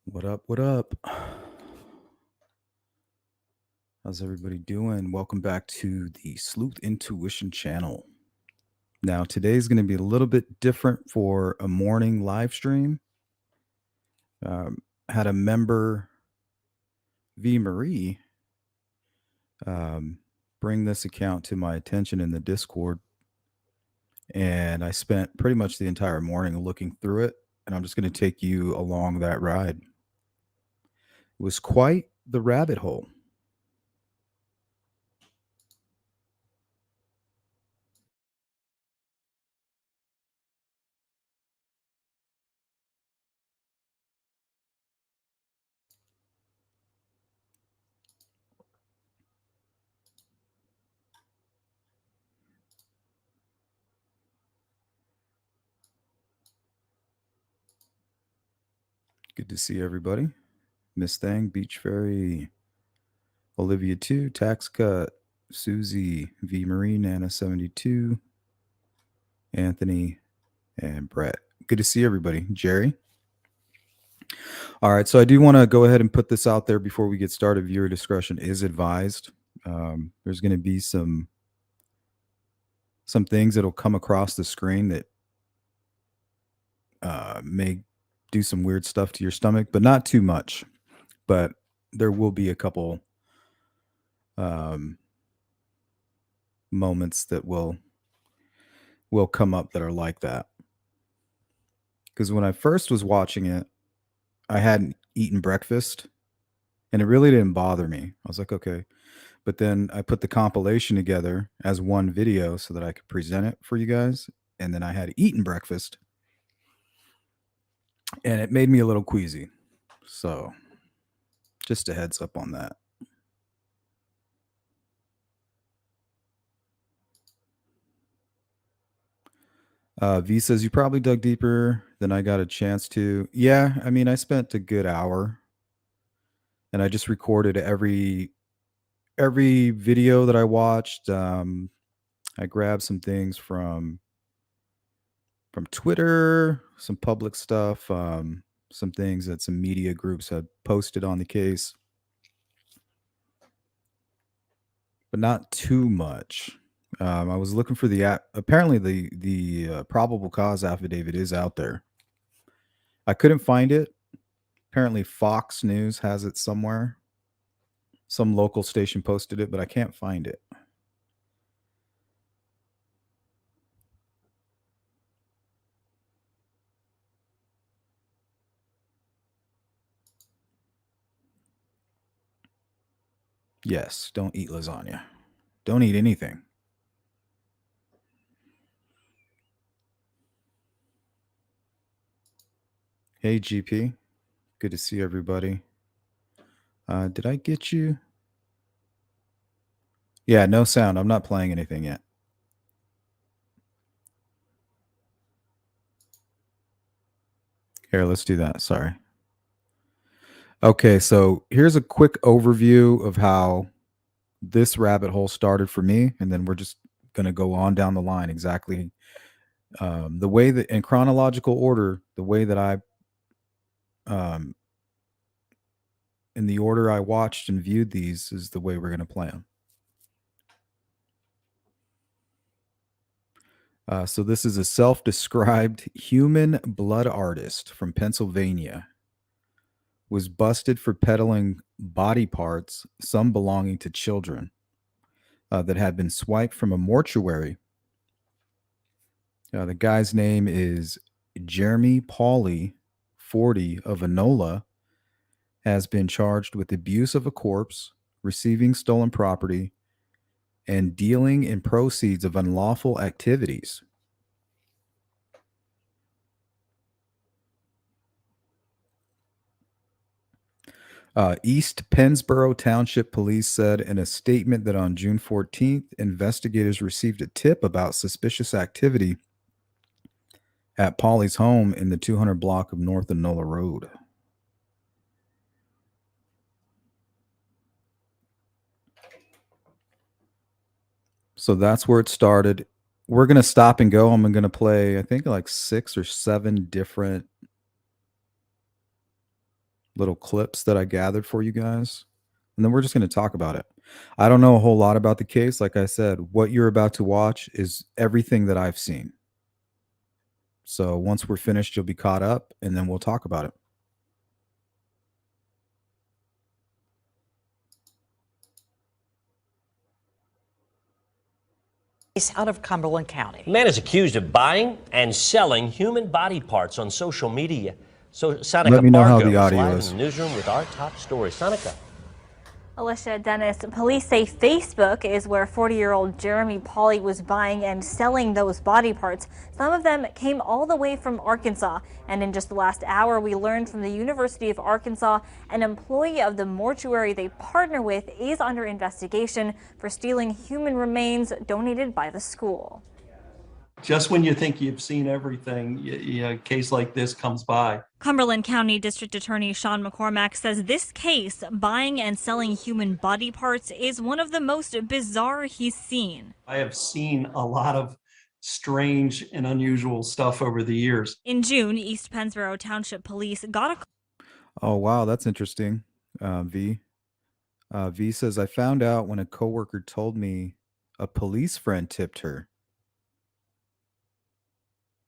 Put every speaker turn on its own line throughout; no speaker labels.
What up? What up? How's everybody doing? Welcome back to the Sleuth Intuition channel. Now, today's going to be a little bit different for a morning live stream. Had a member, V. Marie, bring this account to my attention in the Discord. And I spent pretty much the entire morning looking through it. And I'm just going to take you along that ride. It was quite the rabbit hole. Good to see everybody. Miss Thang, Beach Ferry, Olivia 2, Tax Cut, Susie, V. Marie, Nana 72, Anthony, and Brett. Good to see everybody. Jerry. All right, so I do want to go ahead and put this out there before we get started. Viewer discretion is advised. There's going to be some things that'll come across the screen that may do some weird stuff to your stomach, but not too much. But there will be a couple moments that will come up that are like that. Because when I first was watching it, I hadn't eaten breakfast and it really didn't bother me. I was like, okay. But then I put the compilation together as one video so that I could present it for you guys. And then I had eaten breakfast and it made me a little queasy. So just a heads up on that. V says you probably dug deeper than I got a chance to. Yeah, I mean, I spent a good hour and I just recorded every video that I watched. I grabbed some things from Twitter, some public stuff, some things that some media groups had posted on the case, but not too much. I was looking for apparently the probable cause affidavit is out there. I couldn't find it. Apparently Fox News has it somewhere. Some local station posted it, but I can't find it. Yes, don't eat lasagna. Don't eat anything. Hey, GP. Good to see everybody. Did I get you? Yeah, no sound. I'm not playing anything yet. Here, let's do that. Sorry. Okay, so here's a quick overview of how this rabbit hole started for me, and then we're just going to go on down the line exactly the way that, in chronological order, the way that in the order I watched and viewed these is the way we're going to play them. So this is a self-described human blood artist from Pennsylvania. Was busted for peddling body parts, some belonging to children, that had been swiped from a mortuary. The guy's name is Jeremy Pauley, 40, of Enola, has been charged with abuse of a corpse, receiving stolen property, and dealing in proceeds of unlawful activities. East Pennsboro Township Police said in a statement that on June 14th, investigators received a tip about suspicious activity at Pauley's home in the 200 block of North Enola Road. So that's where it started. We're going to stop and go. I'm going to play, I think, like 6 or 7 different little clips that I gathered for you guys, and then we're just going to talk about it. I don't know a whole lot about the case. Like I said, what you're about to watch is everything that I've seen. So once we're finished, you'll be caught up, and then we'll talk about it.
Out of Cumberland County.
A man is accused of buying and selling human body parts on social media. So Sanika
Let me know how
Bargo
the
is
audio
live
is.
in the newsroom with our top story. Sanika.
Alicia, Dennis, police say Facebook is where 40-year-old Jeremy Pauley was buying and selling those body parts. Some of them came all the way from Arkansas. And in just the last hour, we learned from the University of Arkansas an employee of the mortuary they partner with is under investigation for stealing human remains donated by the school.
Just when you think you've seen everything, a case like this comes by.
Cumberland County District Attorney Sean McCormack says this case, buying and selling human body parts, is one of the most bizarre he's seen.
I have seen a lot of strange and unusual stuff over the years.
In June, East Pennsboro Township Police got a
Oh, wow, that's interesting. V. V says, I found out when a coworker told me a police friend tipped her.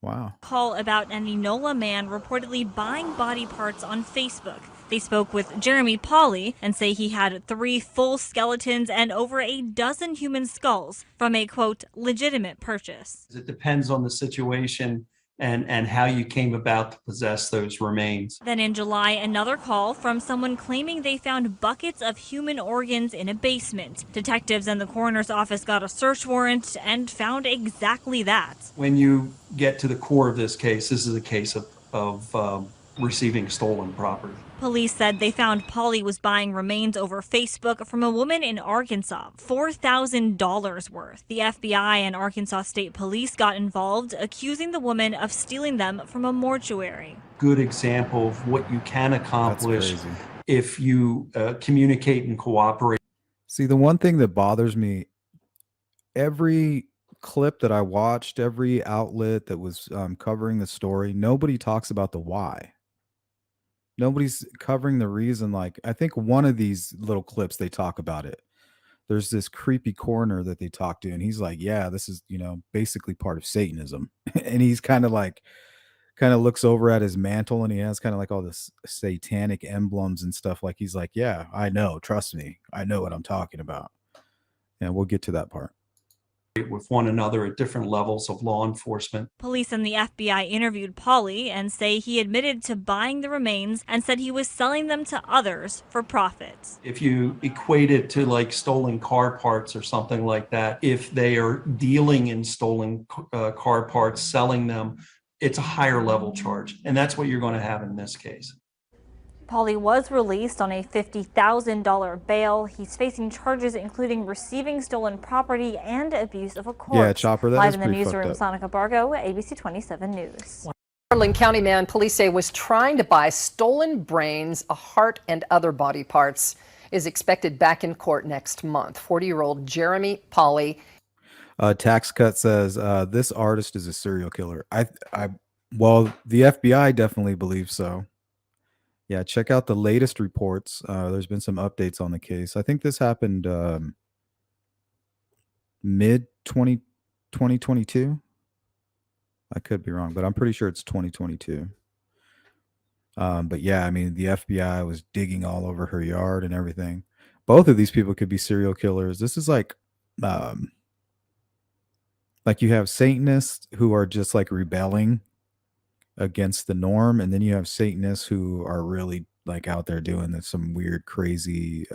Wow.
call about an Enola man reportedly buying body parts on Facebook. They spoke with Jeremy Pauley and say he had 3 full skeletons and over a dozen human skulls from a, quote, legitimate purchase.
It depends on the situation and how you came about to possess those remains.
Then in July, another call from someone claiming they found buckets of human organs in a basement. Detectives and the coroner's office got a search warrant and found exactly that.
When you get to the core of this case, this is a case of receiving stolen property.
Police said they found Pauley was buying remains over Facebook from a woman in Arkansas, $4,000 worth. The FBI and Arkansas State Police got involved, accusing the woman of stealing them from a mortuary.
Good example of what you can accomplish if you communicate and cooperate.
See, the one thing that bothers me, every clip that I watched, every outlet that was covering the story, nobody talks about the why. Nobody's covering the reason. Like, I think one of these little clips, they talk about it. There's this creepy coroner that they talk to, and he's like, yeah, this is, basically part of Satanism. And he's kind of looks over at his mantle, and he has kind of like all this satanic emblems and stuff. Like, he's like, yeah, I know, trust me, I know what I'm talking about. And we'll get to that part.
With one another at different levels of law enforcement.
Police and the FBI interviewed Pauley and say he admitted to buying the remains and said he was selling them to others for profits.
If you equate it to like stolen car parts or something like that, if they are dealing in stolen car parts, selling them, it's a higher level charge. And that's what you're going to have in this case.
Pauley was released on a $50,000 bail. He's facing charges including receiving stolen property and abuse of a corpse.
Yeah, Chopper, that
Live
is
in the
pretty
newsroom,
fucked up.
Sanika Bargo, ABC 27 News.
Cumberland County man police say was trying to buy stolen brains, a heart, and other body parts is expected back in court next month. 40-year-old Jeremy Pauley.
Tax Cut says this artist is a serial killer. Well, the FBI definitely believes so. Yeah, check out the latest reports. There's been some updates on the case. I think this happened mid 2022. I could be wrong, but I'm pretty sure it's 2022. But yeah, I mean, the FBI was digging all over her yard and everything. Both of these people could be serial killers. This is like you have Satanists who are just like rebelling against the norm, and then you have Satanists who are really like out there doing some weird, crazy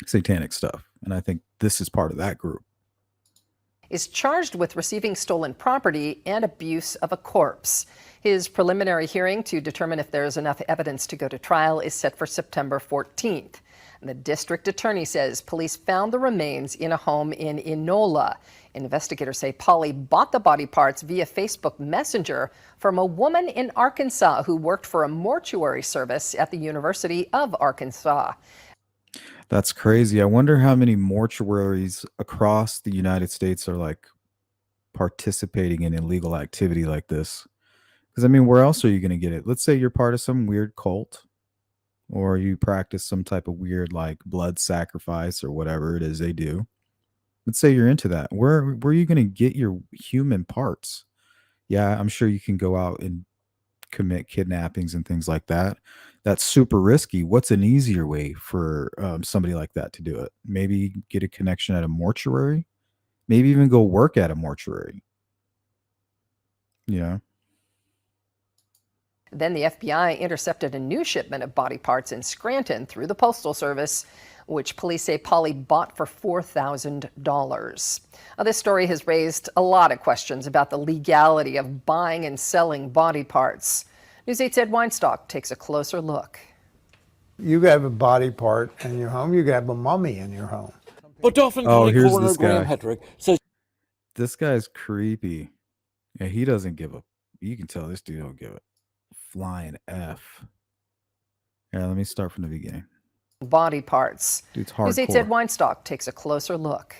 satanic stuff. And I think this is part of that group.
Is charged with receiving stolen property and abuse of a corpse. His preliminary hearing to determine if there is enough evidence to go to trial is set for September 14th. The district attorney says police found the remains in a home in Enola. Investigators say Pauley bought the body parts via Facebook Messenger from a woman in Arkansas who worked for a mortuary service at the University of Arkansas.
That's crazy. I wonder how many mortuaries across the United States are like participating in illegal activity like this. Because I mean, where else are you going to get it? Let's say you're part of some weird cult or you practice some type of weird like blood sacrifice or whatever it is they do. Let's say you're into that. Where are you going to get your human parts? Yeah, I'm sure you can go out and commit kidnappings and things like that. That's super risky. What's an easier way for somebody like that to do it? Maybe get a connection at a mortuary. Maybe even go work at a mortuary. You know.
Then the FBI intercepted a new shipment of body parts in Scranton through the Postal Service, which police say Pauley bought for $4,000. This story has raised a lot of questions about the legality of buying and selling body parts. News 8's Ed Weinstock takes a closer look.
You have a body part in your home, you have a mummy in your home.
But Dauphin County Coroner Graham Hetrick says
this guy's creepy. Yeah, he doesn't give a. You can tell this dude don't give a flying F. Yeah, let me start from the beginning.
Body parts.
Dude's hardcore.
News 8's Ed Weinstock takes a closer look.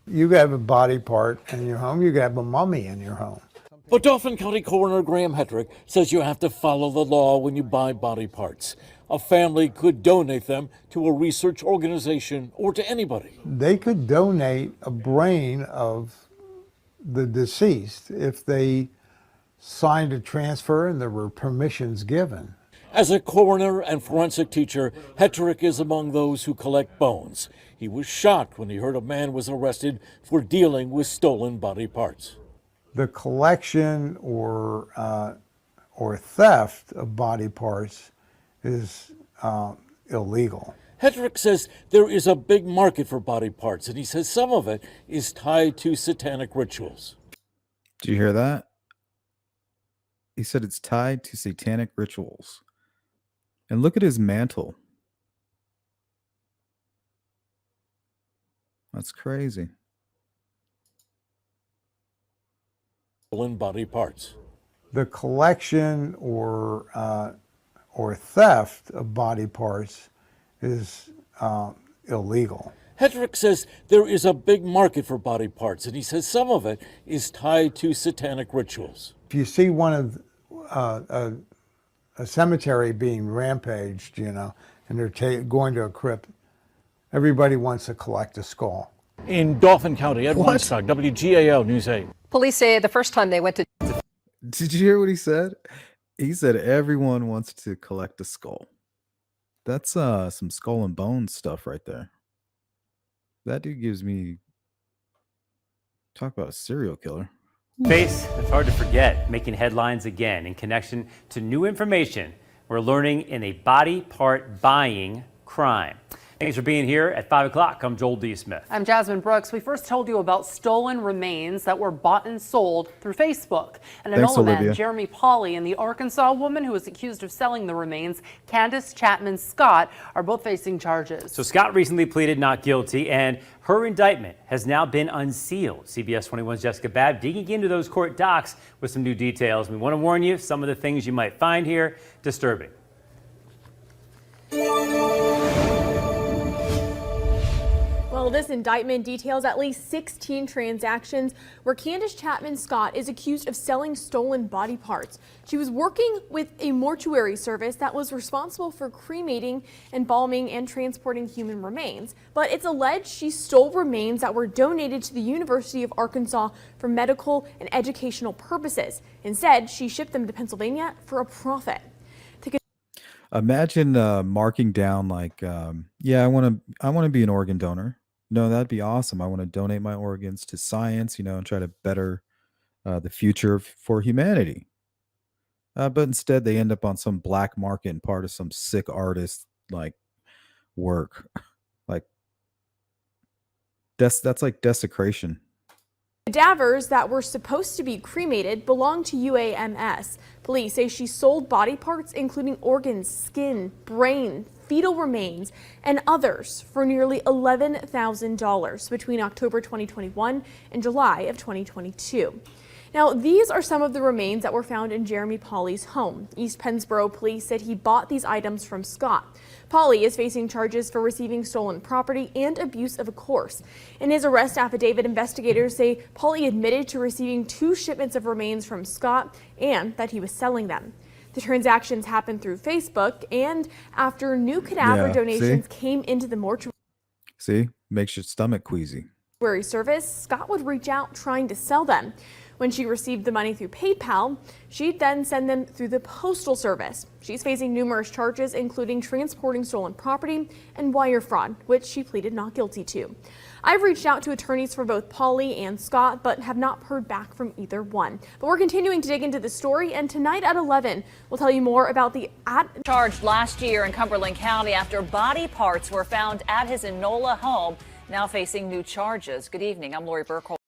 You have a body part in your home, you have a mummy in your home.
But Dauphin County Coroner Graham Hetrick says you have to follow the law when you buy body parts. A family could donate them to a research organization or to anybody.
They could donate a brain of the deceased if they signed a transfer and there were permissions given.
As a coroner and forensic teacher, Hetrick is among those who collect bones. He was shocked when he heard a man was arrested for dealing with stolen body parts.
The collection or theft of body parts is illegal.
Hetrick says there is a big market for body parts, and he says some of it is tied to satanic rituals.
Did you hear that? He said it's tied to satanic rituals. And look at his mantle. That's crazy.
In body parts.
The collection or theft of body parts is illegal.
Hetrick says there is a big market for body parts, and he says some of it is tied to satanic rituals.
If you see one of a cemetery being rampaged, you know, and they're going to a crypt, everybody wants to collect a skull.
In Dauphin County, Ed Weinstock, WGAL News 8.
Police say the first time they went to...
Did you hear what he said? He said everyone wants to collect a skull. That's some skull and bones stuff right there. That dude gives me... Talk about a serial killer.
Face, it's hard to forget, making headlines again in connection to new information we're learning in a body part buying crime. Thanks for being here at 5 o'clock. I'm Joel D. Smith.
I'm Jasmine Brooks. We first told you about stolen remains that were bought and sold through Facebook. And
Thanks,
Enola man
Olivia.
Jeremy Pauley and the Arkansas woman who was accused of selling the remains, Candace, Chapman, Scott, are both facing charges.
So Scott recently pleaded not guilty, and her indictment has now been unsealed. CBS 21's Jessica Babb digging into those court docs with some new details. We want to warn you, some of the things you might find here, disturbing.
Well, this indictment details at least 16 transactions where Candace Chapman Scott is accused of selling stolen body parts. She was working with a mortuary service that was responsible for cremating, embalming, and transporting human remains. But it's alleged she stole remains that were donated to the University of Arkansas for medical and educational purposes. Instead, she shipped them to Pennsylvania for a profit.
Imagine marking down like, yeah, I want to be an organ donor. No, that'd be awesome. I want to donate my organs to science, you know, and try to better the future for humanity. But instead, they end up on some black market and part of some sick artist like work. Like that's like desecration.
Cadavers that were supposed to be cremated belonged to UAMS. Police say she sold body parts including organs, skin, brain, fetal remains, and others for nearly $11,000 between October 2021 and July of 2022. Now, these are some of the remains that were found in Jeremy Pauley's home. East Pennsboro police said he bought these items from Scott. Pauley is facing charges for receiving stolen property and abuse of a corpse. In his arrest affidavit, investigators say Pauley admitted to receiving 2 shipments of remains from Scott and that he was selling them. The transactions happened through Facebook and after new cadaver
Yeah,
donations
see?
came into the mortuary
See? Makes your stomach queasy.
service, Scott would reach out trying to sell them. When she received the money through PayPal, she'd then send them through the postal service. She's facing numerous charges, including transporting stolen property and wire fraud, which she pleaded not guilty to. I've reached out to attorneys for both Pauley and Scott, but have not heard back from either one. But we're continuing to dig into the story, and tonight at 11, we'll tell you more about the
charged last year in Cumberland County after body parts were found at his Enola home, now facing new charges. Good evening. I'm Lori Burkholder.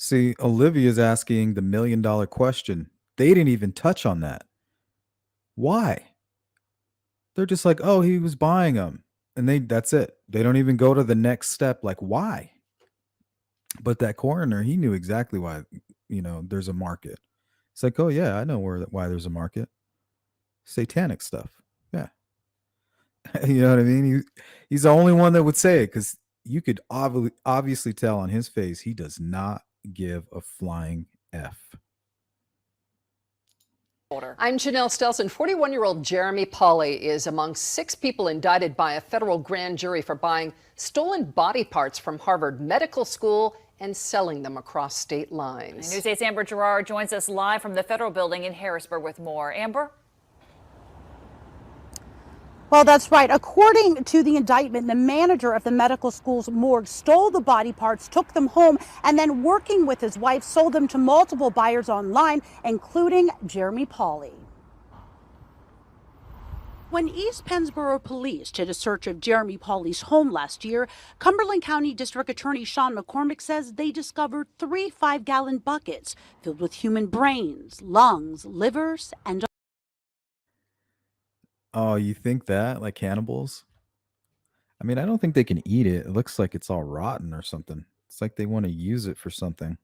See, Olivia's asking the $1 million question. They didn't even touch on that. Why? They're just like, oh, he was buying them. And that's it. They don't even go to the next step. Like, why? But that coroner, he knew exactly why, there's a market. It's like, oh, yeah, I know why there's a market. Satanic stuff. Yeah. You know what I mean? He's the only one that would say it because you could obviously tell on his face he does not give a flying F.
I'm Janelle Stelson. 41-year-old Jeremy Pauley is among 6 people indicted by a federal grand jury for buying stolen body parts from Harvard Medical School and selling them across state lines.
News 8's Amber Gerard joins us live from the federal building in Harrisburg with more. Amber?
Well, that's right. According to the indictment, the manager of the medical school's morgue stole the body parts, took them home, and then working with his wife, sold them to multiple buyers online, including Jeremy Pauley. When East Pennsboro police did a search of Jeremy Pauley's home last year, Cumberland County District Attorney Sean McCormick says they discovered 3 5-gallon buckets filled with human brains, lungs, livers, and
Oh, you think that? Like cannibals? I mean, I don't think they can eat it. It looks like it's all rotten or something. It's like they want to use it for something.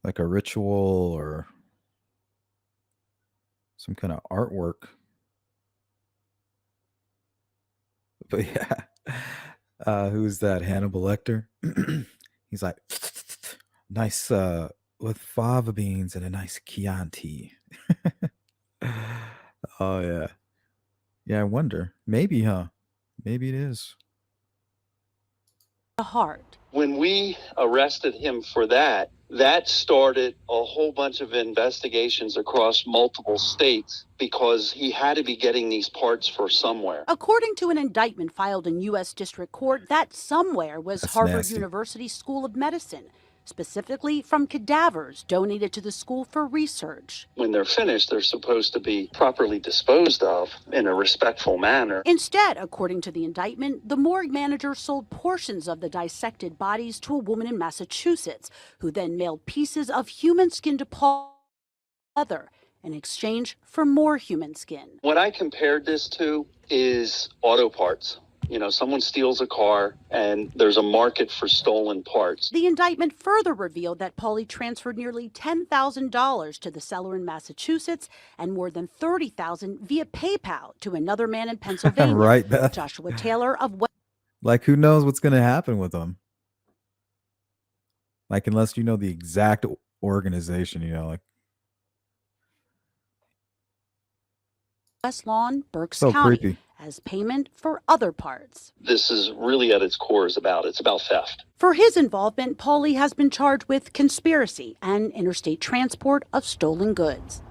Like a ritual or some kind of artwork. But yeah. Who's that? Hannibal Lecter? He's like, nice with fava beans and a nice Chianti. Oh yeah. Yeah, I wonder. Maybe, huh? Maybe it is.
the heart.
When we arrested him for that, that started a whole bunch of investigations across multiple states because he had to be getting these parts for somewhere.
According to an indictment filed in U.S. District Court, that somewhere was
That's
Harvard
nasty.
University School of Medicine, specifically from cadavers donated to the school for research.
When they're finished, they're supposed to be properly disposed of in a respectful manner.
Instead, according to the indictment, the morgue manager sold portions of the dissected bodies to a woman in Massachusetts, who then mailed pieces of human skin to Paul in exchange for more human skin.
What I compared this to is auto parts. You know, someone steals a car and there's a market for stolen parts.
The indictment further revealed that Pauley transferred nearly $10,000 to the seller in Massachusetts and more than $30,000 via PayPal to another man in Pennsylvania,
Right, Beth?
Joshua Taylor of West.
Like, who knows what's going to happen with them? Like, unless you know the exact organization, you know, like,
West Lawn, Berks
so
County,
creepy.
as payment for other parts.
This is really at its core it's about theft.
For his involvement, Pauley has been charged with conspiracy and interstate transport of stolen goods.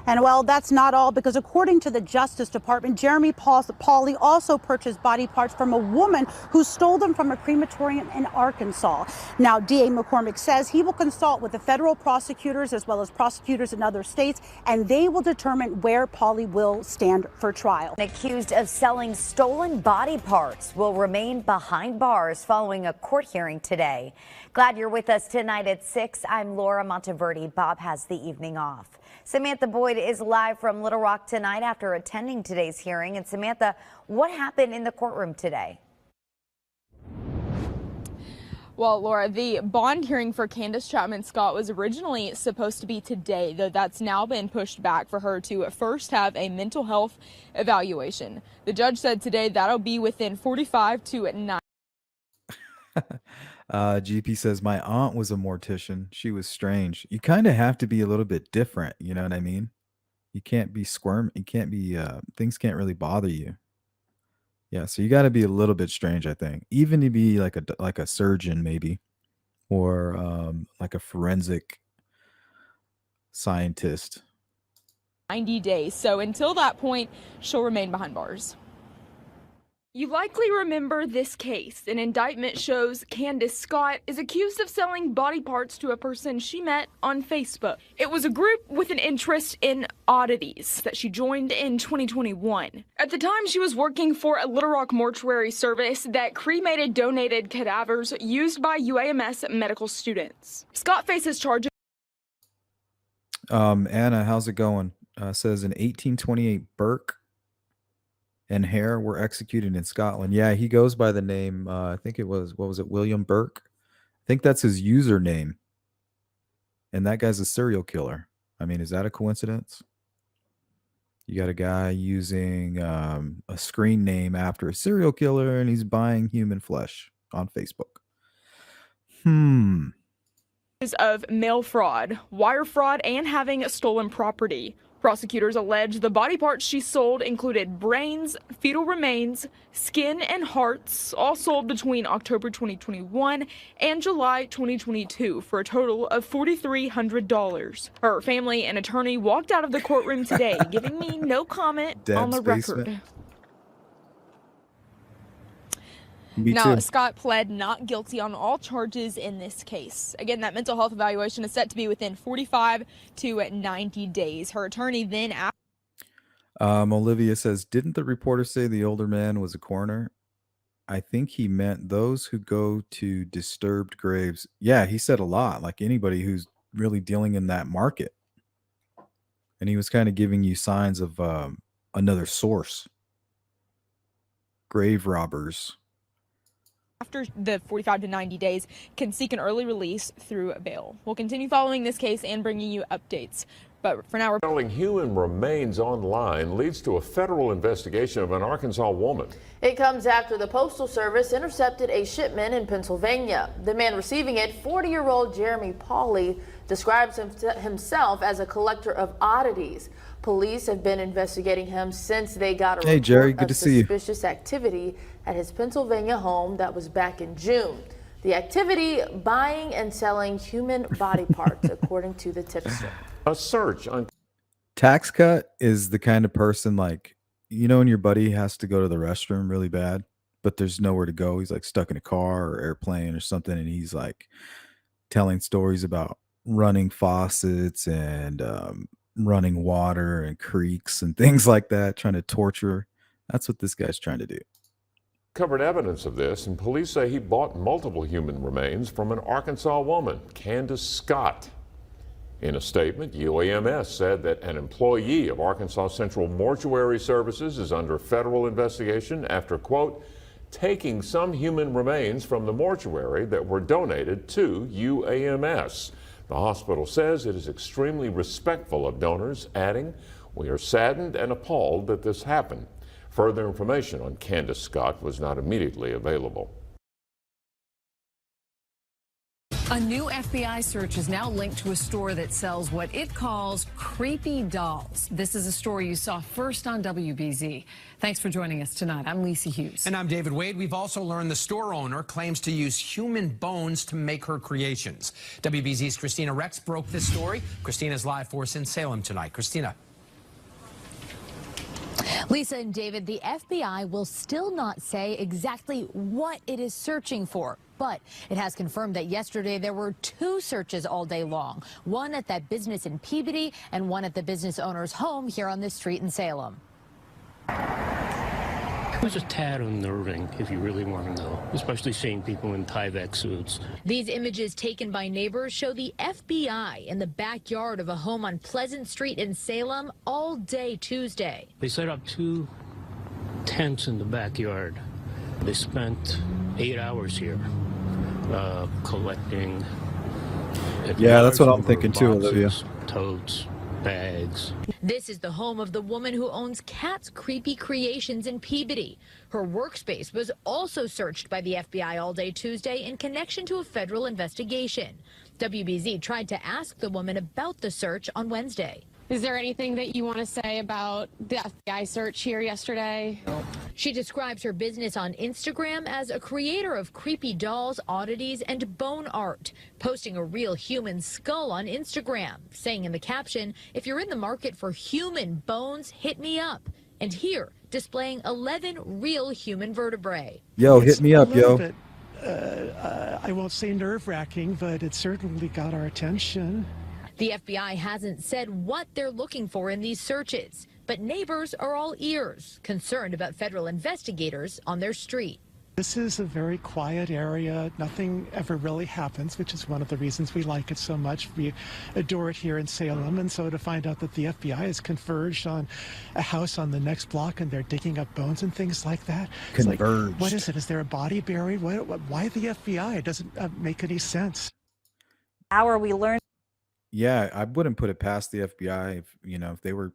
And well, that's not all, because according to the Justice Department, Jeremy Pauley also purchased body parts from a woman who stole them from a crematorium in Arkansas. Now, DA McCormick says he will consult with the federal prosecutors as well as prosecutors in other states, and they will determine where Pauley will stand for trial.
Accused of selling stolen body parts will remain behind bars following a court hearing today. Glad you're with us tonight at 6. I'm Laura Monteverde. Bob has the evening off. Samantha Boyd is live from Little Rock tonight after attending today's hearing. And Samantha, what happened in the courtroom today?
Well, Laura, the bond hearing for Candace Chapman Scott was originally supposed to be today, though that's now been pushed back for her to first have a mental health evaluation. The judge said today that'll be within 45 to 9.
GP says, my aunt was a mortician. She was strange. You kind of have to be a little bit different. You know what I mean? You can't be squirm. You can't be, things can't really bother you. Yeah. So you got to be a little bit strange, I think. Even to be like a surgeon, maybe, or like a forensic scientist.
90 days. So until that point, she'll remain behind bars. You likely remember this case. An indictment shows Candace Scott is accused of selling body parts to a person she met on Facebook. It was a group with an interest in oddities that she joined in 2021. At the time, she was working for a Little Rock mortuary service that cremated donated cadavers used by UAMS medical students. Scott faces charges.
Anna, how's it going? Says in 1828, Burke and Hare were executed in Scotland. Yeah, he goes by the name, I think it was, what was it, William Burke? I think that's his username. And that guy's a serial killer. I mean, is that a coincidence? You got a guy using a screen name after a serial killer, and he's buying human flesh on Facebook.
Of mail fraud, wire fraud, and having stolen property. Prosecutors allege the body parts she sold included brains, fetal remains, skin, and hearts, all sold between October 2021 and July 2022 for a total of $4,300. Her family and attorney walked out of the courtroom today, giving me no comment on the record. Now, Scott pled not guilty on all charges in this case. Again, that mental health evaluation is set to be within 45 to 90 days. Her attorney then asked.
Olivia says, didn't the reporter say the older man was a coroner? I think he meant those who go to disturbed graves. Yeah, he said a lot, like anybody who's really dealing in that market. And he was kind of giving you signs of another source. Grave robbers.
After the 45 to 90 days, can seek an early release through bail. We'll continue following this case and bringing you updates. But for now,
selling human remains online leads to a federal investigation of an Arkansas woman.
It comes after the Postal Service intercepted a shipment in Pennsylvania. The man receiving it, 40-year-old Jeremy Pauley, describes himself as a collector of oddities. Police have been investigating him since they got a report
Jerry, good
of
to see you.
suspicious activity at his Pennsylvania home that was back in June. The activity, buying and selling human body parts, according to the tipster.
A search on
Tax cut is the kind of person, like, you know, when your buddy has to go to the restroom really bad, but there's nowhere to go. He's like stuck in a car or airplane or something, and he's like telling stories about running faucets and running water and creeks and things like that, trying to torture. That's what this guy's trying to do.
covered evidence of this, and police say he bought multiple human remains from an Arkansas woman, Candace Scott. In a statement, UAMS said that an employee of Arkansas Central Mortuary Services is under federal investigation after, quote, taking some human remains from the mortuary that were donated to UAMS. The hospital says it is extremely respectful of donors, adding, we are saddened and appalled that this happened. Further information on Candace Scott was not immediately available.
A new FBI search is now linked to a store that sells what it calls creepy dolls. This is a story you saw first on WBZ. Thanks for joining us tonight. I'm Lisa Hughes.
And I'm David Wade. We've also learned the store owner claims to use human bones to make her creations. WBZ's Christina Rex broke this story. Christina's live for us in Salem tonight. Christina.
Lisa and David, the FBI will still not say exactly what it is searching for, but it has confirmed that yesterday there were 2 searches all day long, one at that business in Peabody and one at the business owner's home here on this street in Salem.
It was a tad unnerving, if you really want to know, especially seeing people in Tyvek suits.
These images taken by neighbors show the FBI in the backyard of a home on Pleasant Street in Salem all day Tuesday.
They set up 2 tents in the backyard. They spent 8 hours here collecting.
Yeah, that's what I'm thinking too, Olivia.
Totes, bags.
This is the home of the woman who owns Cat's Creepy Creations in Peabody. Her workspace was also searched by the FBI all day Tuesday in connection to a federal investigation. WBZ tried to ask the woman about the search on Wednesday.
Is there anything that you want to say about the FBI search here yesterday?
She describes her business on Instagram as a creator of creepy dolls, oddities, and bone art, posting a real human skull on Instagram, saying in the caption, "If you're in the market for human bones, hit me up." And here, displaying 11 real human vertebrae.
Yo, hit me up, yo.
Bit, I won't say nerve-wracking, but it certainly got our attention.
The FBI hasn't said what they're looking for in these searches, but neighbors are all ears, concerned about federal investigators on their street.
This is a very quiet area. Nothing ever really happens, which is one of the reasons we like it so much. We adore it here in Salem. And so to find out that the FBI has converged on a house on the next block and they're digging up bones and things like that. It's like, what is it? Is there a body buried? Why the FBI? It doesn't make any sense.
We learned.
Yeah, I wouldn't put it past the FBI if, if they were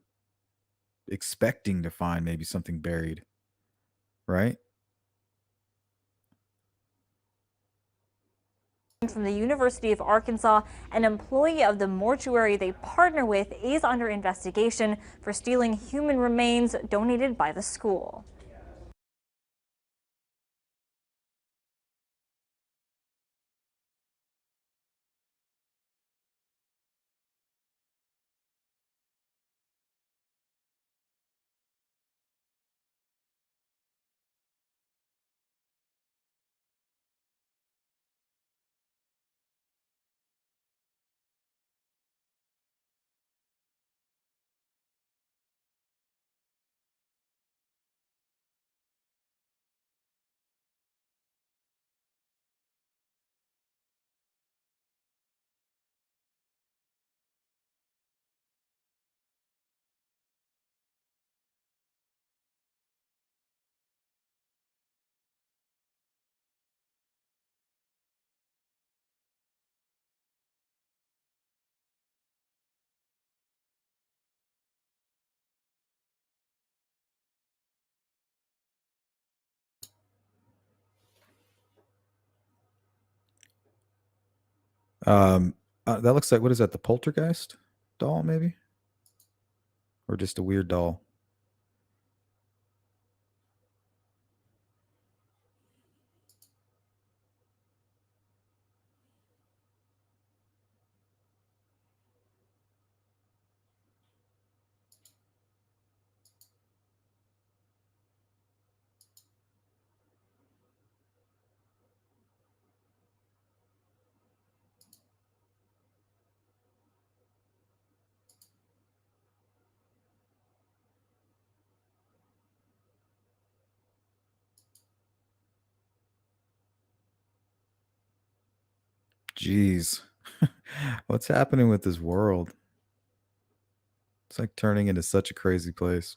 expecting to find maybe something buried, right?
From the University of Arkansas, an employee of the mortuary they partner with is under investigation for stealing human remains donated by the school.
That looks like, what is that, the poltergeist doll maybe? Or just a weird doll? Jeez. What's happening with this world? It's like turning into such a crazy place.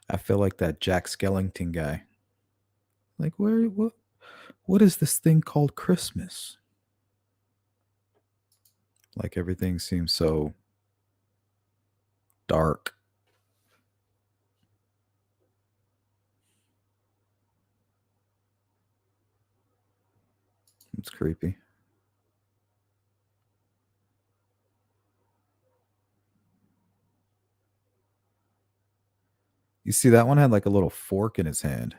I feel like that Jack Skellington guy. Like, what is this thing called Christmas? Like everything seems so dark. It's creepy. You see, that one had like a little fork in his hand.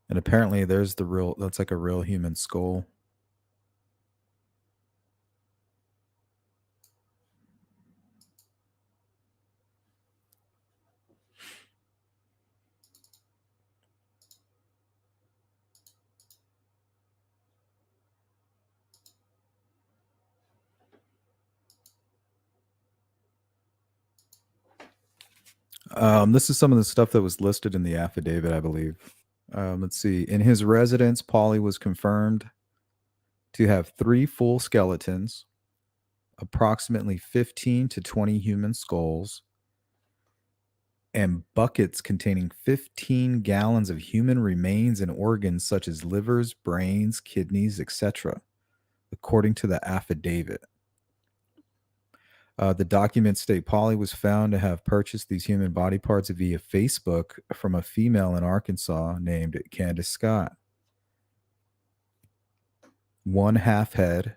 And apparently there's that's like a real human skull. This is some of the stuff that was listed in the affidavit, I believe. Let's see. In his residence, Pauley was confirmed to have 3 full skeletons, approximately 15 to 20 human skulls, and buckets containing 15 gallons of human remains and organs such as livers, brains, kidneys, etc., according to the affidavit. The documents state Pauley was found to have purchased these human body parts via Facebook from a female in Arkansas named Candace Scott. 1 half head,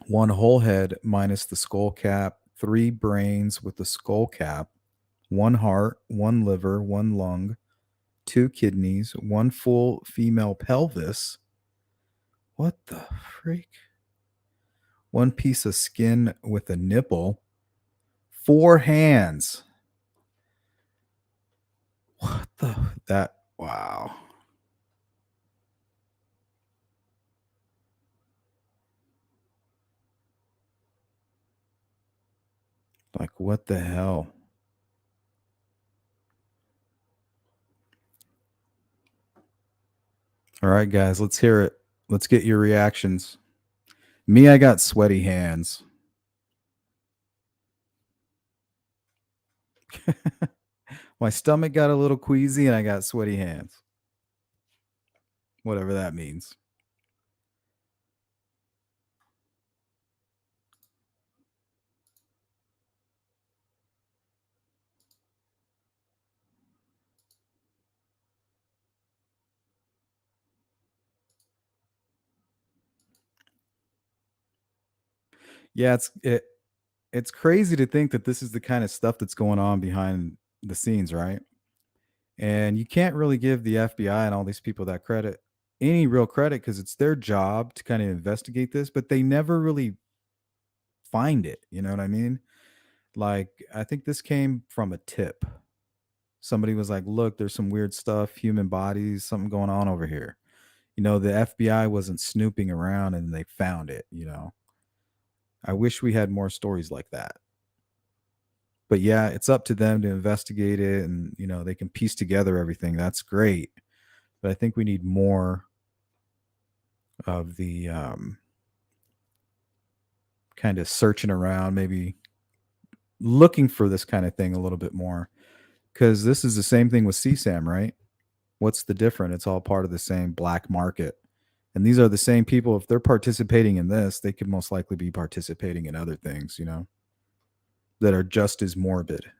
1 whole head minus the skull cap, 3 brains with the skull cap, 1 heart, 1 liver, 1 lung, 2 kidneys, 1 full female pelvis. What the freak? 1 piece of skin with a nipple, 4 hands. What the? That, wow. Like, what the hell? All right, guys, let's hear it. Let's get your reactions. Me, I got sweaty hands. My stomach got a little queasy and I got sweaty hands. Whatever that means. Yeah, it's crazy to think that this is the kind of stuff that's going on behind the scenes, right? And you can't really give the FBI and all these people that credit, any real credit, because it's their job to kind of investigate this, but they never really find it. You know what I mean? Like, I think this came from a tip. Somebody was like, look, there's some weird stuff, human bodies, something going on over here. You know, the FBI wasn't snooping around and they found it, you know. I wish we had more stories like that. But yeah, it's up to them to investigate it and, you know, they can piece together everything. That's great. But I think we need more of the kind of searching around, maybe looking for this kind of thing a little bit more. Because this is the same thing with CSAM, right? What's the difference? It's all part of the same black market. And these are the same people. If they're participating in this, they could most likely be participating in other things, you know, that are just as morbid.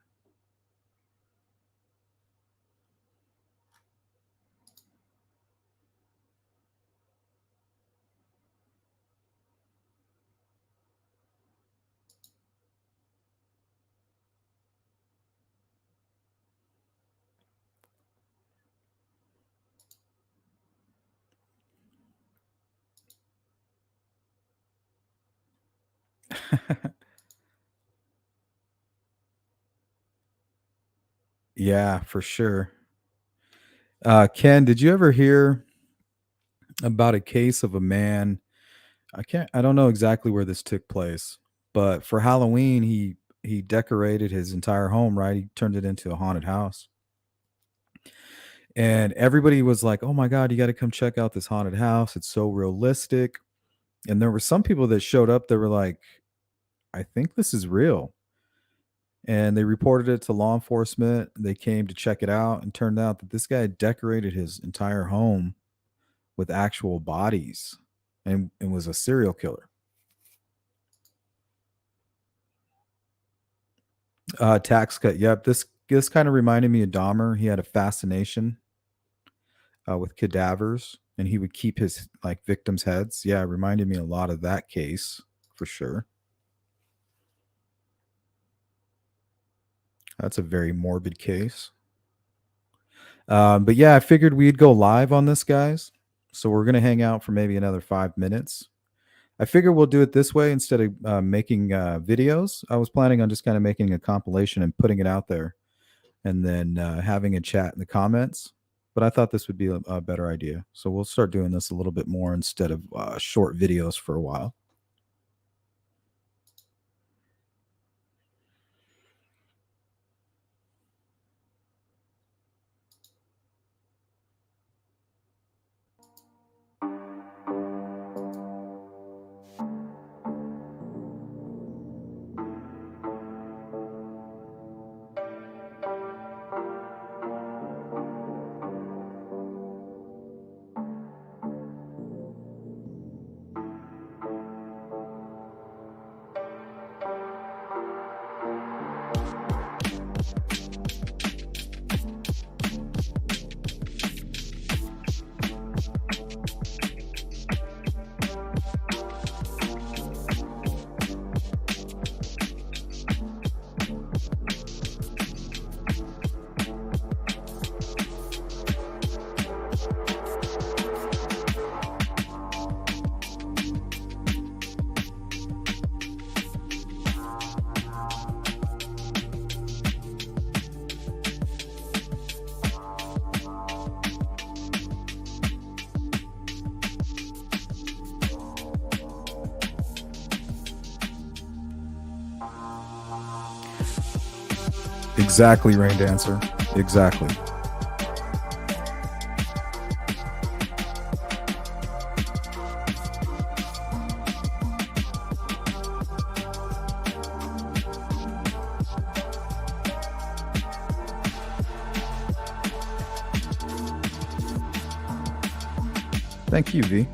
Yeah, for sure. Ken, did you ever hear about a case of a man? I don't know exactly where this took place, but for Halloween, he decorated his entire home, right? He turned it into a haunted house. And everybody was like, "Oh my God, you got to come check out this haunted house. It's so realistic." And there were some people that showed up that were like, "I think this is real." And they reported it to law enforcement. They came to check it out and turned out that this guy had decorated his entire home with actual bodies and was a serial killer. Tax cut. Yep. This kind of reminded me of Dahmer. He had a fascination with cadavers, and he would keep his like victims' heads. Yeah, it reminded me a lot of that case for sure. That's a very morbid case. But yeah, I figured we'd go live on this, guys. So we're gonna hang out for maybe another 5 minutes. I figure we'll do it this way instead of making videos. I was planning on just kind of making a compilation and putting it out there, and then having a chat in the comments. But I thought this would be a better idea. So we'll start doing this a little bit more instead of short videos for a while. Exactly, Rain Dancer. Exactly. Thank you, V.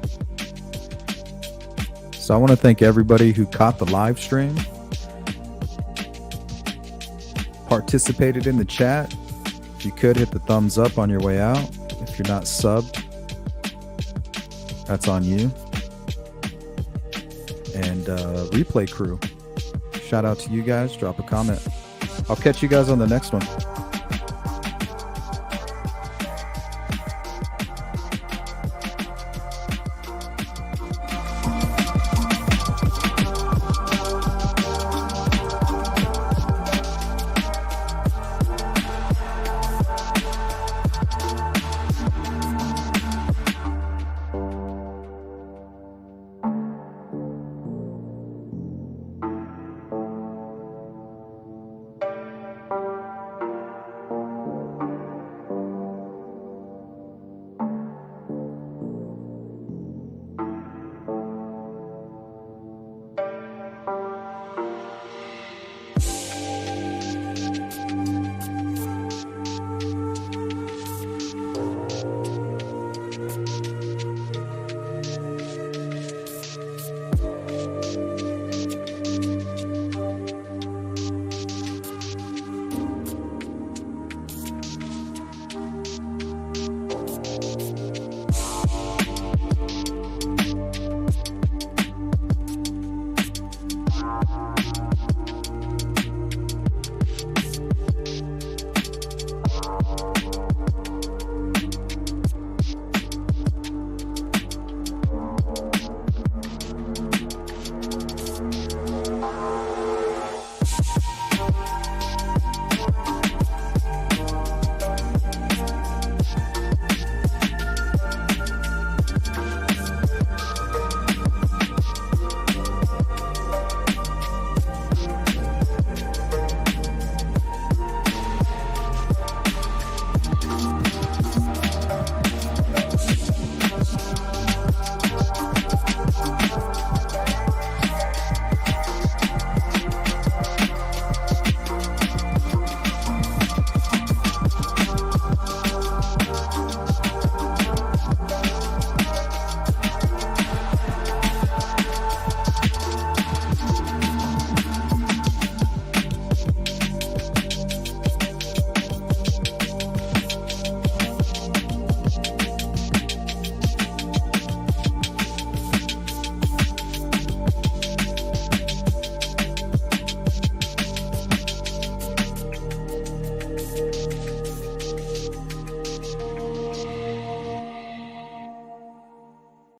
So I want to thank everybody who caught the live stream, participated in the chat. If you could, hit the thumbs up on your way out. If you're not subbed, that's on you. And replay crew, shout out to you guys. Drop a comment. I'll catch you guys on the next one.